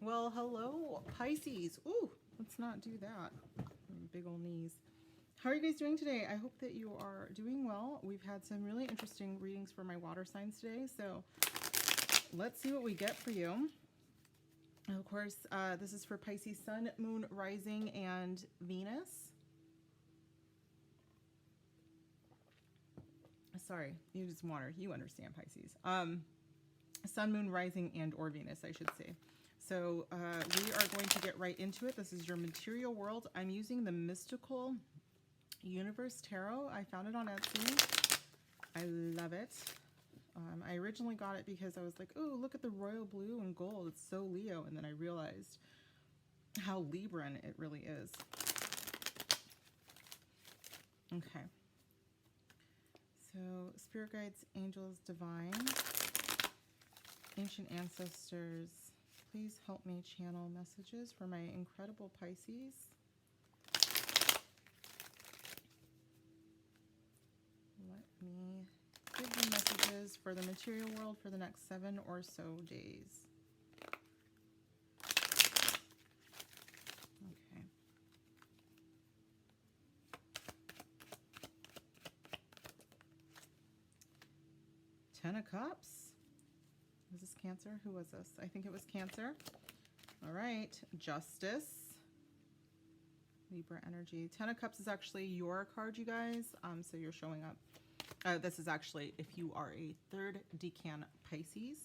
Well, hello, Pisces. Ooh, let's not do that. Big old knees. How are you guys doing today? I hope that you are doing well. We've had some really interesting readings for my water signs today, so let's see what we get for you. Of course, this is for Pisces Sun, Moon, Rising, and Venus. Sorry, you just water. You understand, Pisces. Sun, Moon, Rising, and or Venus, I should say. So we are going to get right into it. This is your material world. I'm using the Mystical Universe Tarot. I found it on Etsy. I love it. I originally got it because I was like, oh, look at the royal blue and gold. It's so Leo. And then I realized how Libran it really is. Okay. So, spirit guides, angels, divine, ancient ancestors, please help me channel messages for my incredible Pisces. Let me give you messages for the material world for the next 7 or so days. Okay. Ten of Cups. Was this Cancer? Who was this? I think it was Cancer. All right. Justice. Libra energy. Ten of Cups is actually your card, you guys. So you're showing up. This is actually if you are a 3rd decan Pisces.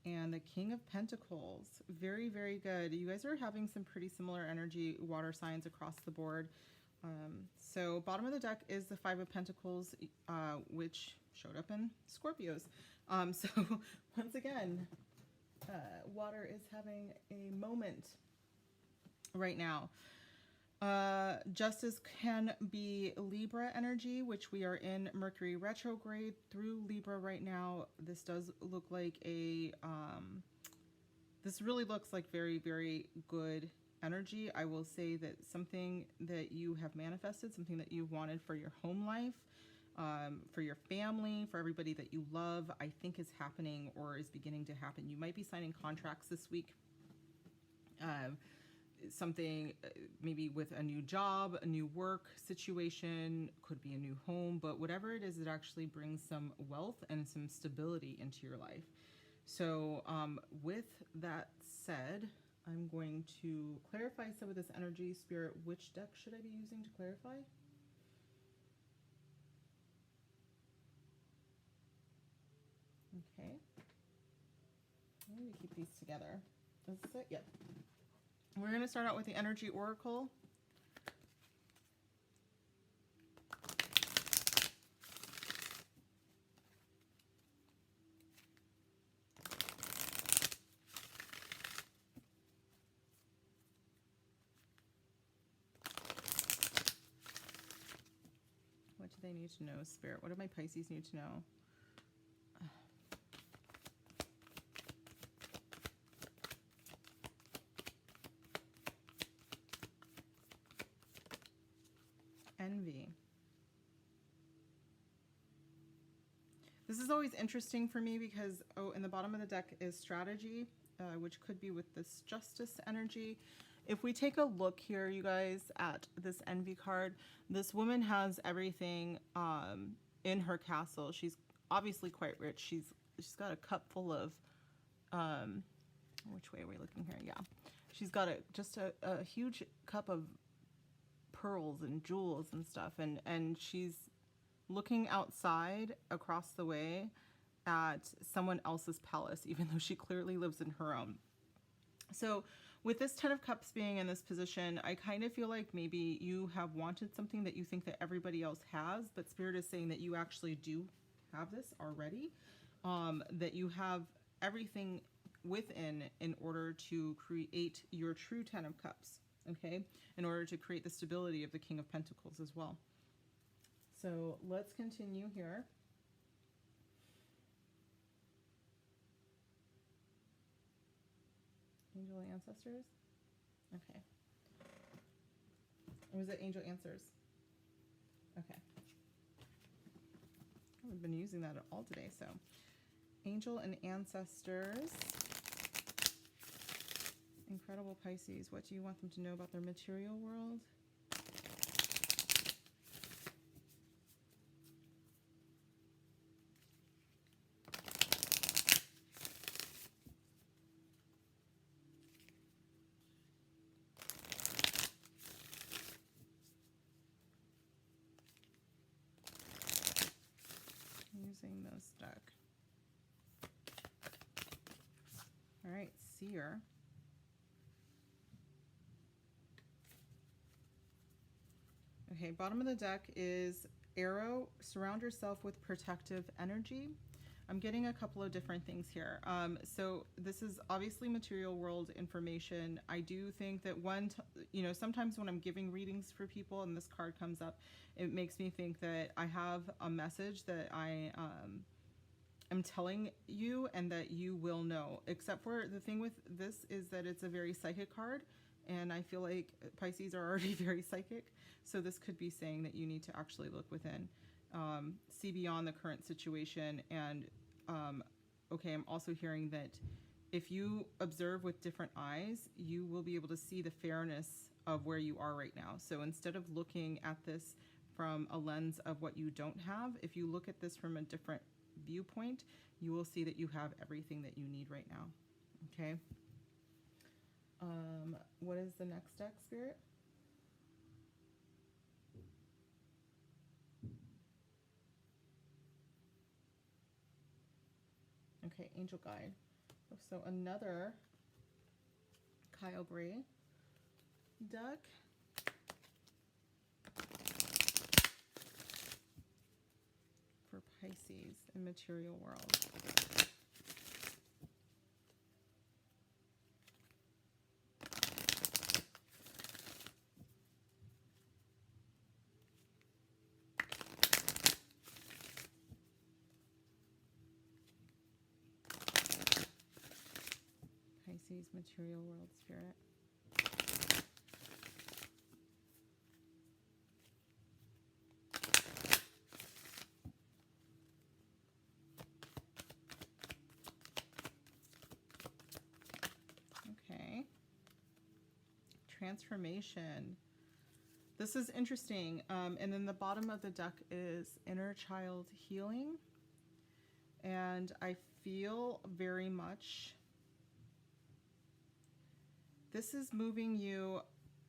And the King of Pentacles. Very, very good. You guys are having some pretty similar energy, water signs across the board. So bottom of the deck is the 5 of Pentacles, which showed up in Scorpios. So once again, water is having a moment right now. Justice can be Libra energy, which we are in Mercury retrograde through Libra right now. This does look like a, this really looks like very, very good energy. I will say that something that you have manifested, something that you wanted for your home life, for your family, for everybody that you love, I think is happening or is beginning to happen. You might be signing contracts this week. Something maybe with a new job, a new work situation, could be a new home, but whatever it is, it actually brings some wealth and some stability into your life. So with that said, I'm going to clarify some of this energy. Spirit, which deck should I be using to clarify? Okay. I'm going to keep these together. Is this it? Yep. We're going to start out with the Energy Oracle. What do they need to know, Spirit? What do my Pisces need to know? Envy. This is always interesting for me because, oh, in the bottom of the deck is strategy, which could be with this justice energy. If we take a look here, you guys, at this envy card, this woman has everything in her castle. She's obviously quite rich. She's got a cup full of, which way are we looking here? Yeah. She's got just a huge cup of pearls and jewels and stuff, and she's looking outside across the way at someone else's palace, even though she clearly lives in her own. So with this 10 of Cups being in this position, I kind of feel like maybe you have wanted something that you think that everybody else has, but Spirit is saying that you actually do have this already, that you have everything within in order to create your true 10 of Cups. Okay, in order to create the stability of the King of Pentacles as well. So let's continue here. Angel Ancestors? Okay. Or was it Angel Answers? I've been using that all today. So, angel and ancestors. Incredible Pisces. What do you want them to know about their material world? Using this deck. All right, Seer. Okay, bottom of the deck is Arrow. Surround yourself with protective energy. I'm getting a couple of different things here. So this is obviously material world information. I do think that sometimes when I'm giving readings for people and this card comes up, it makes me think that I have a message that I am telling you and that you will know. Except for the thing with this is that it's a very psychic card. And I feel like Pisces are already very psychic. So this could be saying that you need to actually look within, see beyond the current situation. And, okay, I'm also hearing that if you observe with different eyes, you will be able to see the fairness of where you are right now. So instead of looking at this from a lens of what you don't have, if you look at this from a different viewpoint, you will see that you have everything that you need right now. Okay. What is the next deck, Spirit? Okay, Angel Guide. So another Kyle Gray deck. For Pisces in material world. Pisces material world, Spirit. Okay. Transformation. This is interesting. And then the bottom of the deck is inner child healing. And I feel very much this is moving you,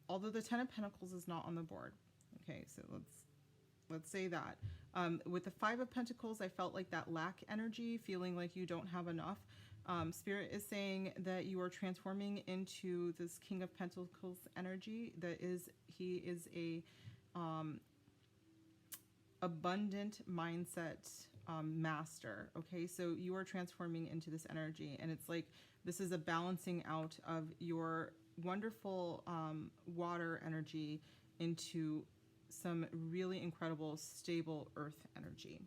although the Ten of Pentacles is not on the board. Okay, so let's say that. With the Five of Pentacles, I felt like that lack energy, feeling like you don't have enough. Spirit is saying that you are transforming into this King of Pentacles energy. He is a abundant mindset master. Okay, so you are transforming into this energy, and it's like this is a balancing out of your wonderful water energy into some really incredible stable earth energy.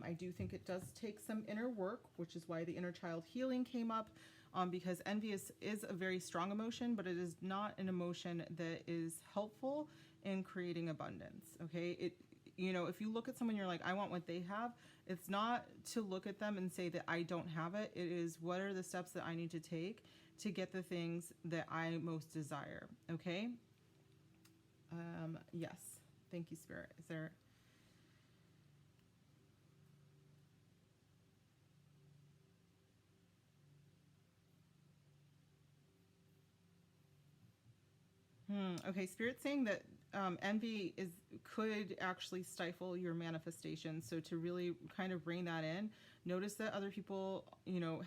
I do think it does take some inner work, which is why the inner child healing came up, because envy is a very strong emotion, but it is not an emotion that is helpful in creating abundance. Okay, if you look at someone, you're like, I want what they have. It's not to look at them and say that I don't have it. It is, what are the steps that I need to take to get the things that I most desire? Okay. Yes. Thank you, Spirit. Is there? Okay, Spirit's saying that envy could actually stifle your manifestation. So to really kind of bring that in, notice that other people,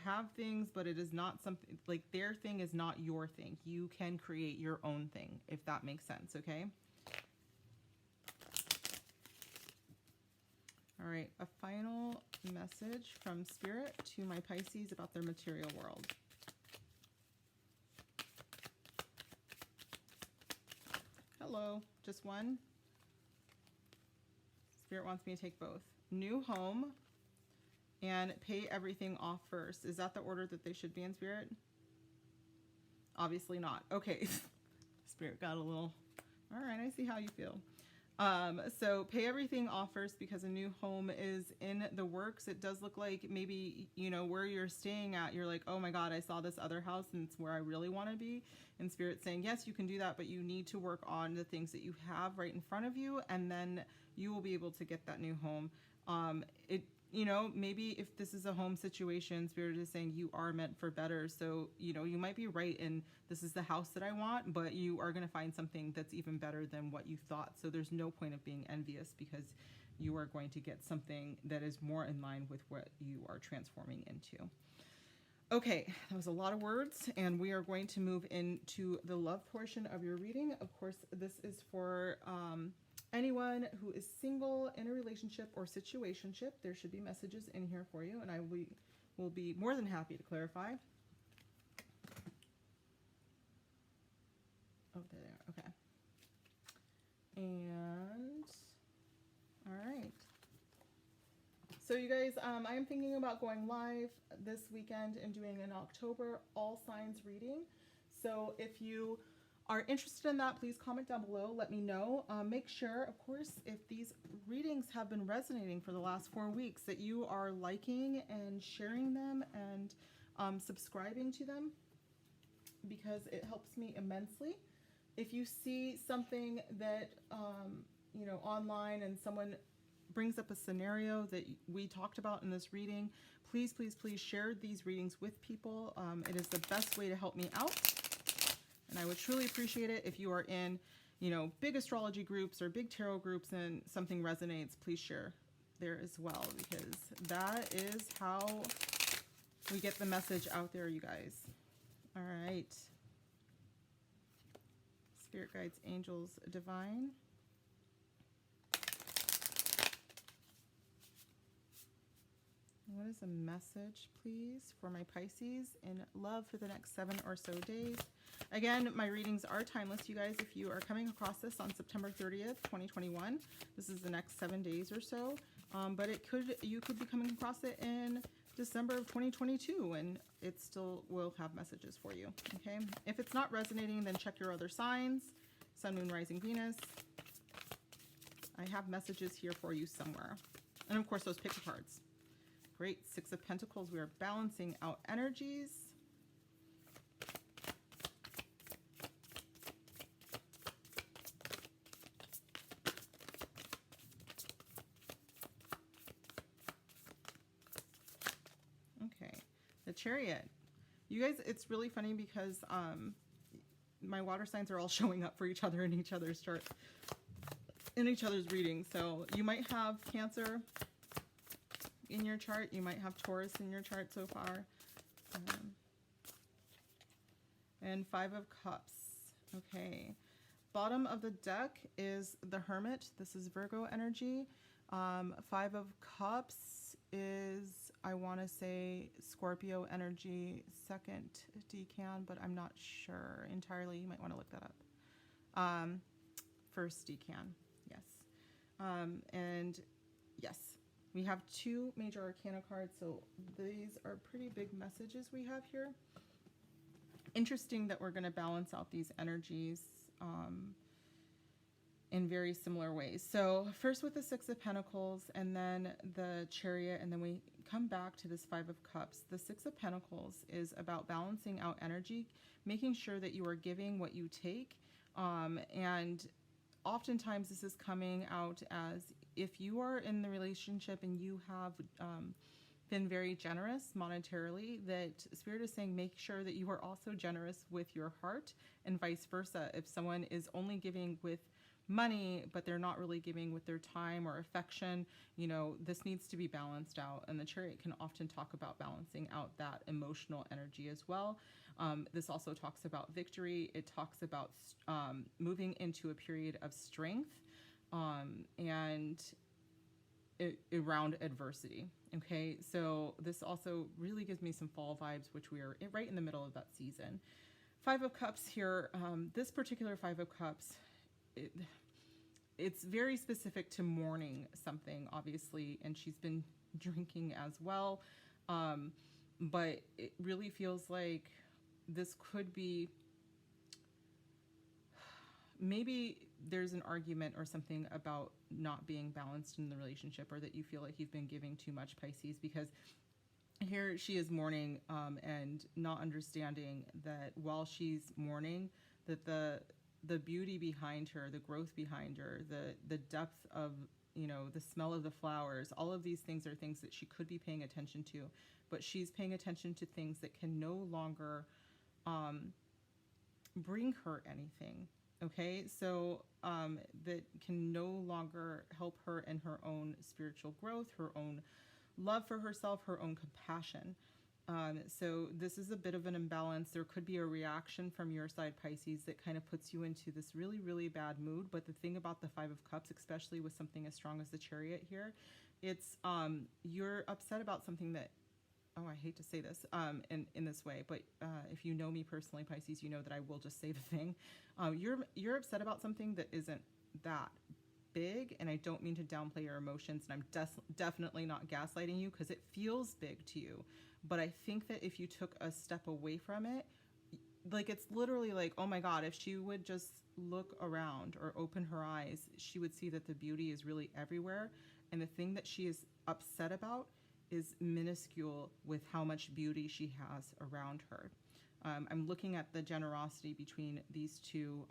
have things, but it is not something like their thing is not your thing. You can create your own thing, if that makes sense. Okay. All right, a final message from Spirit to my Pisces about their material world. Hello, just one. Spirit wants me to take both. New home and pay everything off first. Is that the order that they should be in, Spirit? Obviously not. Okay. Spirit got a little, all right, I see how you feel. So pay everything off first because a new home is in the works. It does look like maybe, you know, where you're staying at, you're like, oh my God, I saw this other house and it's where I really want to be. And Spirit's saying, yes, you can do that, but you need to work on the things that you have right in front of you, and then you will be able to get that new home. You know, maybe if this is a home situation, Spirit is saying you are meant for better. So, you know, you might be right in this is the house that I want, but you are going to find something that's even better than what you thought. So there's no point of being envious because you are going to get something that is more in line with what you are transforming into. Okay, that was a lot of words, and we are going to move into the love portion of your reading. Of course, this is for anyone who is single, in a relationship or situationship. There should be messages in here for you, and I will be more than happy to clarify. Oh, there they are. Okay. And, all right. So you guys, I am thinking about going live this weekend and doing an October all signs reading. So if you are interested in that, please comment down below. Let me know. Make sure, of course, if these readings have been resonating for the last 4 weeks, that you are liking and sharing them and subscribing to them, because it helps me immensely. If you see something that, you know, online and someone brings up a scenario that we talked about in this reading, please, please, please share these readings with people. It is the best way to help me out. And I would truly appreciate it if you are in, you know, big astrology groups or big tarot groups and something resonates, please share there as well, because that is how we get the message out there, you guys. All right. Spirit guides, angels, divine. What is a message, please, for my Pisces in love for the next 7 or so days? Again, my readings are timeless, you guys. If you are coming across this on September 30th, 2021, this is the next 7 days or so. But you could be coming across it in December of 2022, and it still will have messages for you, okay? If it's not resonating, then check your other signs, Sun, Moon, Rising, Venus. I have messages here for you somewhere. And of course, those pick cards. Great, 6 of Pentacles. We are balancing out energies. Okay, the Chariot. You guys, it's really funny because my water signs are all showing up for each other in each other's chart, in each other's readings. So you might have Cancer in your chart. You might have Taurus in your chart so far. And 5 of Cups. Okay. Bottom of the deck is the Hermit. This is Virgo energy. 5 of Cups is, I want to say, Scorpio energy. Second decan, but I'm not sure entirely. You might want to look that up. First decan. Yes. And yes. We have 2 major arcana cards, so these are pretty big messages we have here. Interesting that we're going to balance out these energies in very similar ways. So first with the 6 of Pentacles, and then the Chariot, and then we come back to this 5 of Cups. The 6 of Pentacles is about balancing out energy, making sure that you are giving what you take, and oftentimes this is coming out as if you are in the relationship and you have been very generous monetarily, that Spirit is saying make sure that you are also generous with your heart, and vice versa. If someone is only giving with money but they're not really giving with their time or affection, you know, this needs to be balanced out. And the Chariot can often talk about balancing out that emotional energy as well. This also talks about victory. It talks about moving into a period of strength and around adversity. Okay, so this also really gives me some fall vibes, which we are right in the middle of that season. 5 of Cups here. This particular 5 of Cups, it's very specific to mourning something, obviously, and she's been drinking as well. But it really feels like this could be maybe there's an argument or something about not being balanced in the relationship, or that you feel like you've been giving too much, Pisces, because here she is mourning, and not understanding that while she's mourning, that the beauty behind her, the growth behind her, the depth of, the smell of the flowers, all of these things are things that she could be paying attention to, but she's paying attention to things that can no longer bring her anything. Okay, so that can no longer help her in her own spiritual growth, her own love for herself, her own compassion. So this is a bit of an imbalance. There could be a reaction from your side, Pisces, that kind of puts you into this really, really bad mood. But the thing about the Five of Cups, especially with something as strong as the Chariot here, it's you're upset about something that, oh, I hate to say this in this way, but if you know me personally, Pisces, you know that I will just say the thing. You're upset about something that isn't that big, and I don't mean to downplay your emotions, and I'm definitely not gaslighting you, because it feels big to you. But I think that if you took a step away from it, like, it's literally like, oh my God, if she would just look around or open her eyes, she would see that the beauty is really everywhere. And the thing that she is upset about is minuscule with how much beauty she has around her. I'm looking at the generosity between these two,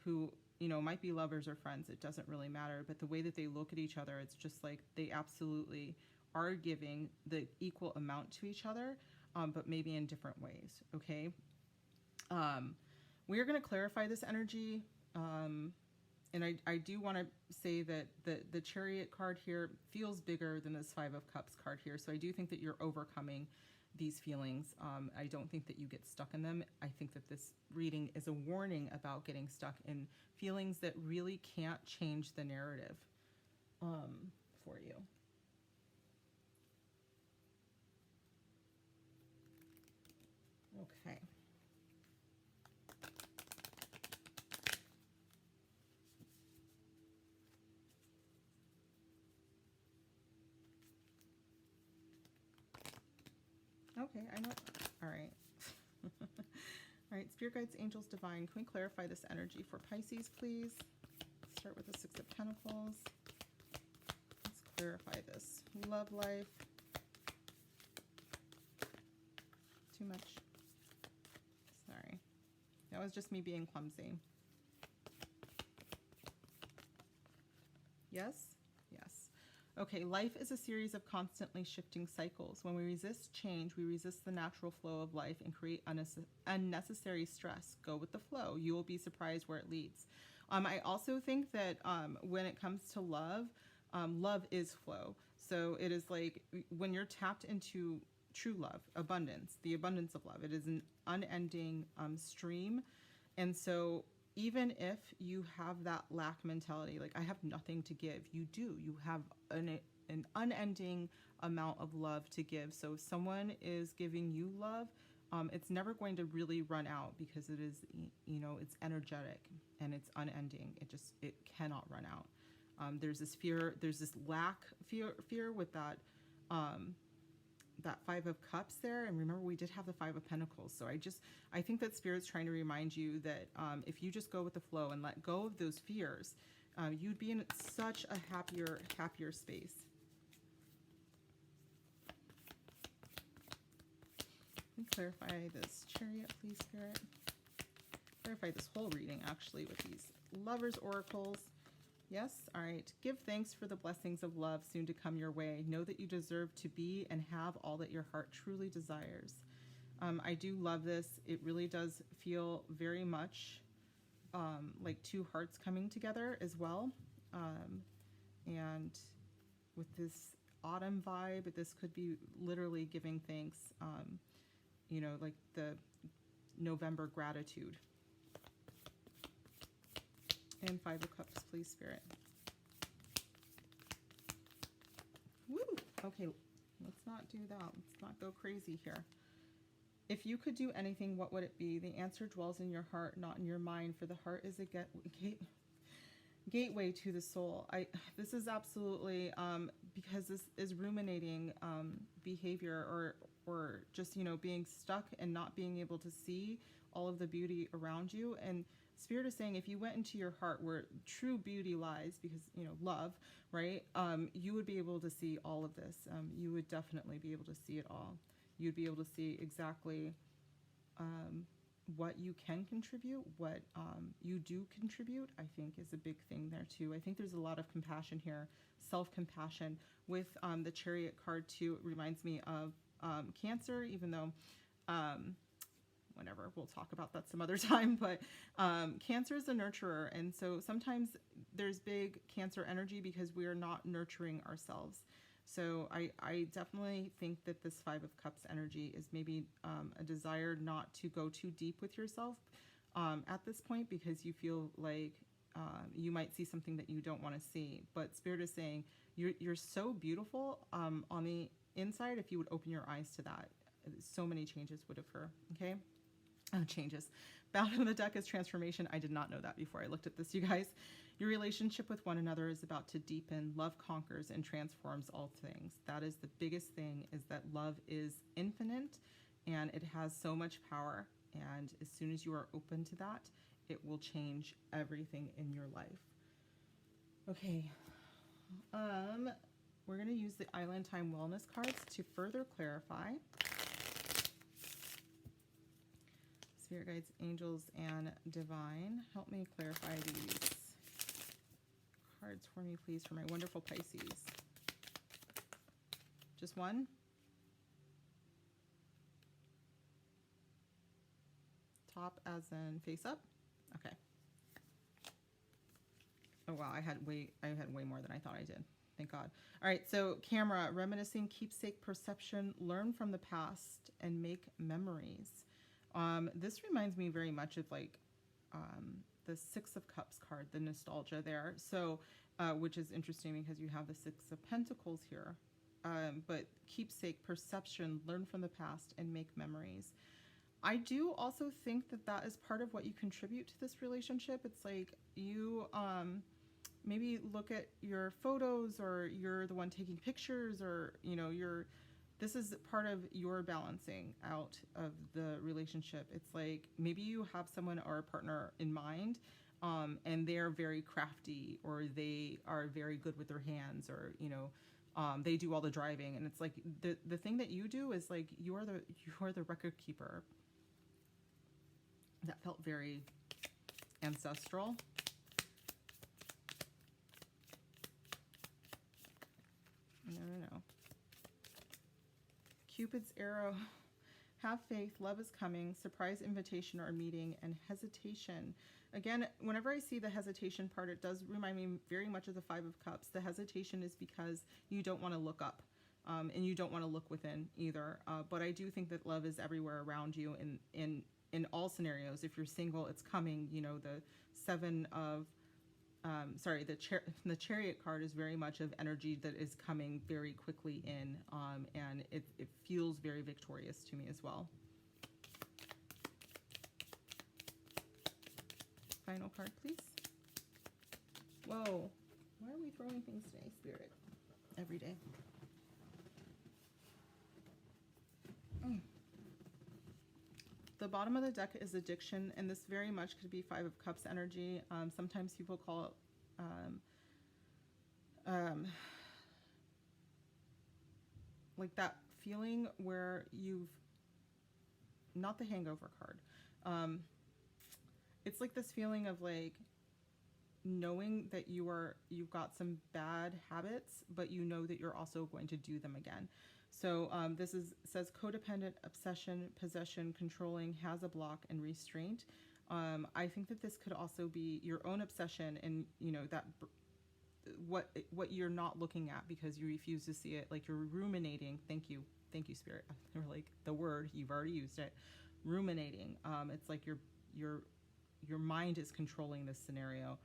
who, might be lovers or friends. It doesn't really matter. But the way that they look at each other, it's just like they absolutely are giving the equal amount to each other, but maybe in different ways. Okay. We are going to clarify this energy. And I do want to say that the Chariot card here feels bigger than this Five of Cups card here. So I do think that you're overcoming these feelings. I don't think that you get stuck in them. I think that this reading is a warning about getting stuck in feelings that really can't change the narrative for you. Okay. Okay, I know. All right. All right, Spirit Guides, Angels, Divine. Can we clarify this energy for Pisces, please? Let's start with the Six of Pentacles. Let's clarify this. Love life. Too much. Sorry. That was just me being clumsy. Yes? Yes. Okay, life is a series of constantly shifting cycles. When we resist change, we resist the natural flow of life and create unnecessary stress. Go with the flow. You will be surprised where it leads. I also think that when it comes to love, love is flow. So it is like when you're tapped into true love, abundance, the abundance of love, it is an unending stream. And so even if you have that lack mentality, like I have nothing to give, you do. You have an unending amount of love to give. So if someone is giving you love, it's never going to really run out, because it is, it's energetic and it's unending. It cannot run out. There's this fear, there's this fear with that, that Five of Cups there. And remember, we did have the Five of Pentacles. So I think that Spirit's trying to remind you that if you just go with the flow and let go of those fears, you'd be in such a happier space. Can you clarify this Chariot, please, Spirit? Clarify this whole reading, actually, with these Lovers oracles. Yes? All right. Give thanks for the blessings of love soon to come your way. Know that you deserve to be and have all that your heart truly desires. I do love this. It really does feel very much like two hearts coming together as well. And with this autumn vibe, this could be literally giving thanks, like the November gratitude. And Five of Cups, please, Spirit. Woo! Okay, let's not do that. Let's not go crazy here. If you could do anything, what would it be? The answer dwells in your heart, not in your mind, for the heart is a gateway to the soul. This is absolutely, because this is ruminating behavior, or just, being stuck and not being able to see all of the beauty around you. And Spirit is saying if you went into your heart where true beauty lies, because, you know, love, right? You would be able to see all of this. You would definitely be able to see it all. You'd be able to see exactly what you can contribute, what you do contribute, I think is a big thing there too. I think there's a lot of compassion here, self-compassion. With the Chariot card too, it reminds me of Cancer, even though whatever, we'll talk about that some other time, but Cancer is a nurturer, and so sometimes there's big Cancer energy because we are not nurturing ourselves. So I definitely think that this Five of Cups energy is maybe a desire not to go too deep with yourself at this point, because you feel like you might see something that you don't want to see. But Spirit is saying you're so beautiful on the inside. If you would open your eyes to that, so many changes would occur. Okay. Changes. Bottom of the deck is transformation. I did not know that before I looked at this, you guys. Your relationship with one another is about to deepen. Love conquers and transforms all things. That is the biggest thing, is that love is infinite and it has so much power. And as soon as you are open to that, it will change everything in your life. Okay. We're going to use the Island Time Wellness cards to further clarify. Spirit guides, angels, and divine, help me clarify these cards for me, please, for my wonderful Pisces. Just one? Top as in face up? Okay. Oh wow, I had way more than I thought I did. Thank God. All right, so camera, reminiscing, keepsake, perception, learn from the past, and make memories. This reminds me very much of like the Six of Cups card, the nostalgia there. So, which is interesting because you have the Six of Pentacles here. But keepsake, perception, learn from the past, and make memories. I do also think that that is part of what you contribute to this relationship. It's like you maybe look at your photos, or you're the one taking pictures, or, you know, this is part of your balancing out of the relationship. It's like maybe you have someone or a partner in mind, and they're very crafty, or they are very good with their hands, or, you know, they do all the driving, and it's like the thing that you do is like you are the record keeper. That felt very ancestral. No. Cupid's arrow. Have faith, love is coming, surprise invitation or meeting, and hesitation. Again, whenever I see the hesitation part, it does remind me very much of the Five of Cups. The hesitation is because you don't want to look up, and you don't want to look within either. But I do think that love is everywhere around you in all scenarios. If you're single, it's coming. You know, the Seven of the Chariot card is very much of energy that is coming very quickly in, and it feels very victorious to me as well. Final card, please. Whoa, why are we throwing things today, Spirit? Every day. The bottom of the deck is addiction, and this very much could be Five of Cups energy. Sometimes people call it like that feeling where you've, not the hangover card. It's like this feeling of like knowing that you've got some bad habits, but you know that you're also going to do them again. So this says codependent, obsession, possession, controlling, has a block, and restraint. I think that this could also be your own obsession, and you know that what you're not looking at because you refuse to see it. Like you're ruminating. Thank you, Spirit. Or like the word, you've already used it. Ruminating. It's like your mind is controlling this scenario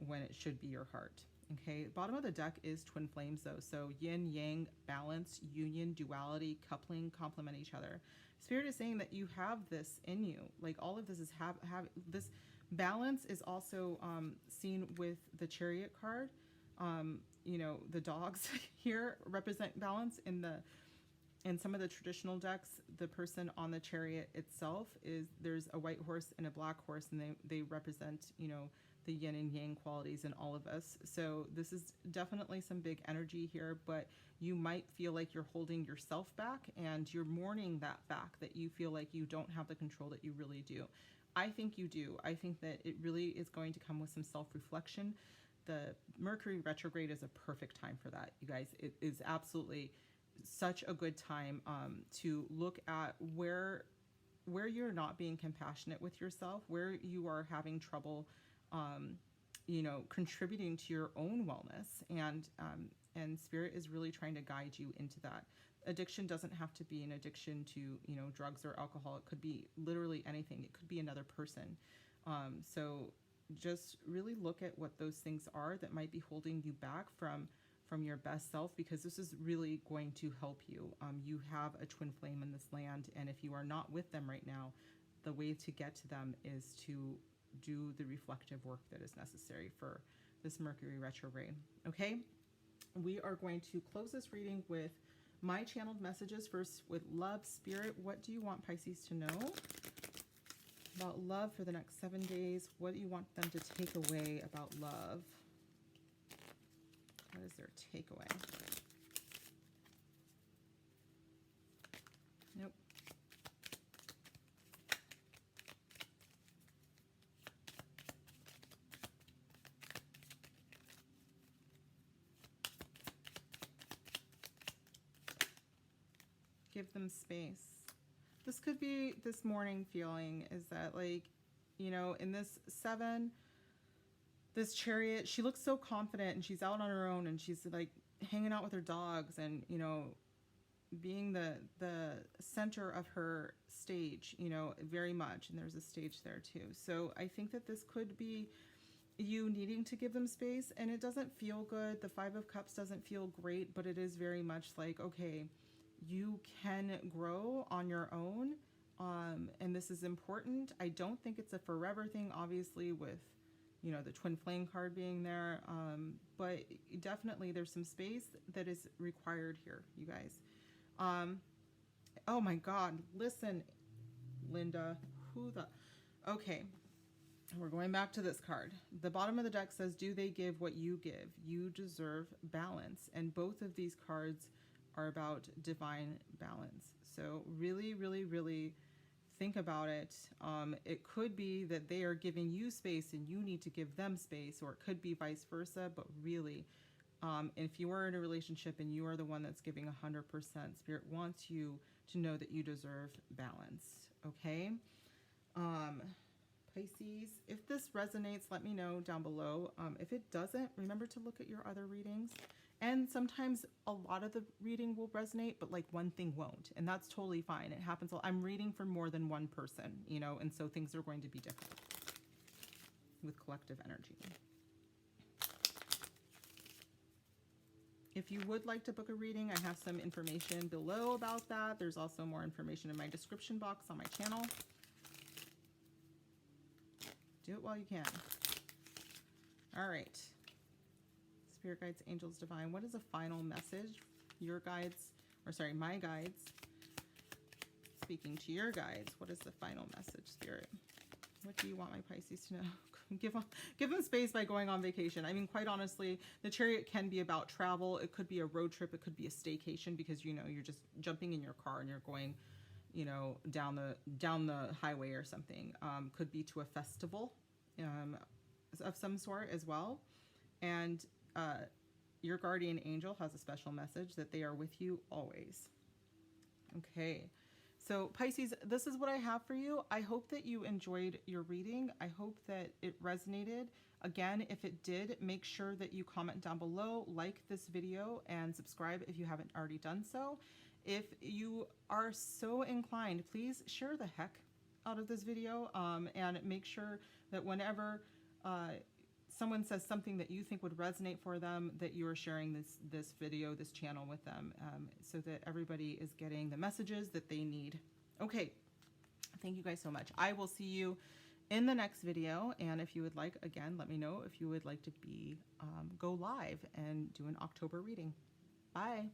when it should be your heart. Okay, bottom of the deck is twin flames though. So yin, yang, balance, union, duality, coupling, complement each other. Spirit is saying that you have this in you. Like all of this is have this balance is also seen with the Chariot card. You know, the dogs here represent balance in In some of the traditional decks, the person on the chariot itself there's a white horse and a black horse, and they represent, you know, the yin and yang qualities in all of us. So this is definitely some big energy here, but you might feel like you're holding yourself back and you're mourning that back, that you feel like you don't have the control that you really do. I think you do. I think that it really is going to come with some self-reflection. The Mercury retrograde is a perfect time for that, you guys. It is absolutely such a good time to look at where you're not being compassionate with yourself, where you are having trouble, you know, contributing to your own wellness, and Spirit is really trying to guide you into that. Addiction doesn't have to be an addiction to, you know, drugs or alcohol. It could be literally anything. It could be another person. So just really look at what those things are that might be holding you back from your best self, because this is really going to help you. You have a twin flame in this land, and if you are not with them right now, the way to get to them is to do the reflective work that is necessary for this Mercury retrograde. Okay, we are going to close this reading with my channeled messages. First with love. Spirit, what do you want Pisces to know about love for the next 7 days? What do you want them to take away about love? What is their takeaway? Nope. Give them space. This could be this morning feeling is that, like, you know, in this 7, this chariot, she looks so confident and she's out on her own and she's like hanging out with her dogs and, you know, being the center of her stage, you know, very much. And there's a stage there too. So I think that this could be you needing to give them space, and it doesn't feel good. The 5 of Cups doesn't feel great, but it is very much like, okay, you can grow on your own. And this is important. I don't think it's a forever thing, obviously, with, you know, the twin flame card being there. But definitely there's some space that is required here, you guys. Oh my God, listen, Linda, okay, we're going back to this card. The bottom of the deck says, do they give what you give? You deserve balance. And both of these cards are about divine balance. So really, really, really think about it. It could be that they are giving you space and you need to give them space, or it could be vice versa. But really, if you are in a relationship and you are the one that's giving 100%, Spirit wants you to know that you deserve balance. Okay? Pisces, if this resonates, let me know down below. If it doesn't, remember to look at your other readings. And sometimes a lot of the reading will resonate, but like one thing won't. And that's totally fine. It happens. I'm reading for more than one person, you know, and so things are going to be different with collective energy. If you would like to book a reading, I have some information below about that. There's also more information in my description box on my channel. Do it while you can. All right. Spirit guides, angels, divine. What is a final message? Your guides, or sorry, my guides. Speaking to your guides, what is the final message, Spirit? What do you want my Pisces to know? Give them space by going on vacation. I mean, quite honestly, the chariot can be about travel. It could be a road trip. It could be a staycation, because, you know, you're just jumping in your car and you're going, you know, down the highway or something. Could be to a festival of some sort as well. And your guardian angel has a special message that they are with you always. Okay. So Pisces, this is what I have for you. I hope that you enjoyed your reading. I hope that it resonated. Again, if it did, make sure that you comment down below, like this video, and subscribe if you haven't already done so. If you are so inclined, please share the heck out of this video, and make sure that whenever someone says something that you think would resonate for them, that you are sharing this video, this channel with them, so that everybody is getting the messages that they need. Okay, thank you guys so much. I will see you in the next video, and if you would like, again, let me know if you would like to go live and do an October reading. Bye.